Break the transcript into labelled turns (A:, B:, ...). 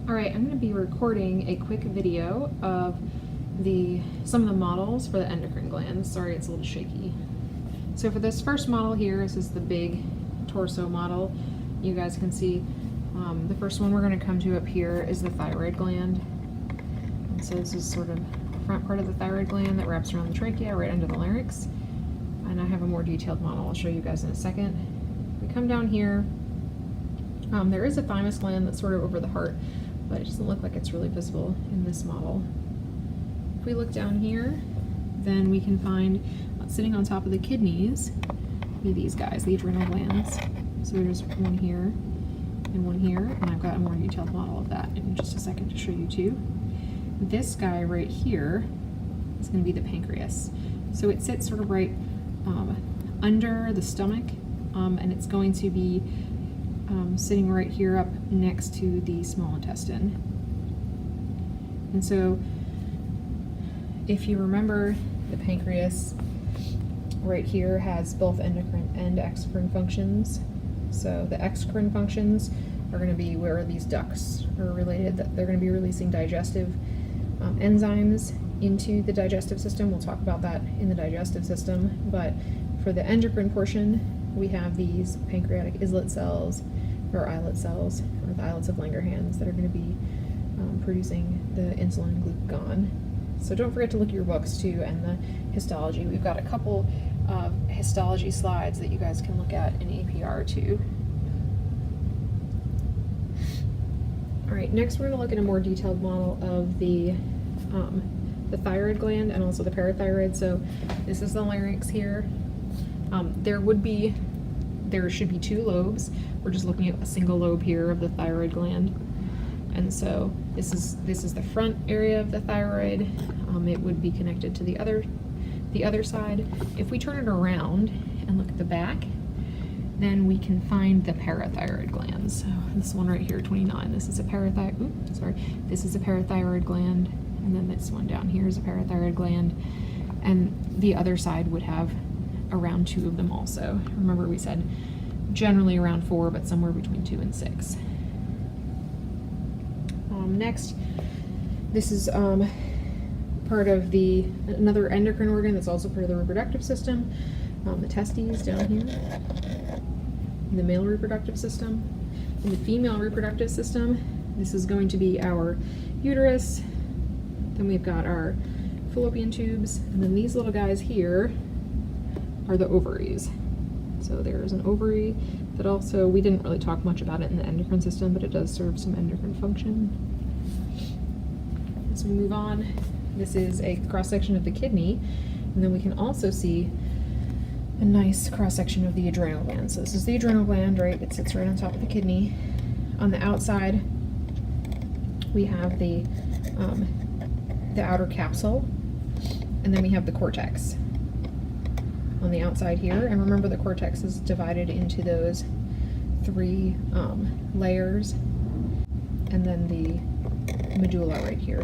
A: Alright, I'm going to be recording a quick video of some of the models for the endocrine glands. Sorry, it's a little shaky. So for this first model here, this is the big torso model. You guys can see the first one we're going to come to up here is the thyroid gland. And so this is sort of the front part of the thyroid gland that wraps around the trachea right under the larynx. And I have a more detailed model I'll show you guys in a second. We come down here. There is a thymus gland that's sort of over the heart, but it doesn't look like it's really visible in this model. If we look down here, then we can find sitting on top of the kidneys be these guys, the adrenal glands. So there's one here and one here, and I've got a more detailed model of that in just a second to show you too. This guy right here is going to be the pancreas. So it sits sort of right under the stomach, and it's going to be sitting right here up next to the small intestine. And so if you remember, the pancreas right here has both endocrine and exocrine functions. So the exocrine functions are going to be where these ducts are related, that they're going to be releasing digestive enzymes into the digestive system. We'll talk about that in the digestive system, but for the endocrine portion, we have these pancreatic islet cells, or islet cells, or the islets of Langerhans, that are going to be producing the insulin and glucagon. So don't forget to look at your books too, and the histology. We've got a couple of histology slides that you guys can look at in APR too. Alright, next we're going to look at a more detailed model of the thyroid gland and also the parathyroid. So this is the larynx here. There should be two lobes. We're just looking at a single lobe here of the thyroid gland. And so this is the front area of the thyroid. It would be connected to the other side. If we turn it around and look at the back, then we can find the parathyroid glands. So this one right here, 29, this is a this is a parathyroid gland, and then this one down here is a parathyroid gland, and the other side would have around 2 of them also. Remember, we said generally around 4, but somewhere between 2 and 6. Next, this is part of another endocrine organ that's also part of the reproductive system, the testes down here, the male reproductive system. In the female reproductive system, this is going to be our uterus, then we've got our fallopian tubes, and then these little guys here are the ovaries. So there's an ovary that also, we didn't really talk much about it in the endocrine system, but it does serve some endocrine function. As we move on, this is a cross-section of the kidney, and then we can also see a nice cross-section of the adrenal gland. So this is the adrenal gland, right? It sits right on top of the kidney. On the outside, we have the outer capsule, and then we have the cortex on the outside here. And remember, the cortex is divided into those 3 layers, and then the medulla right here.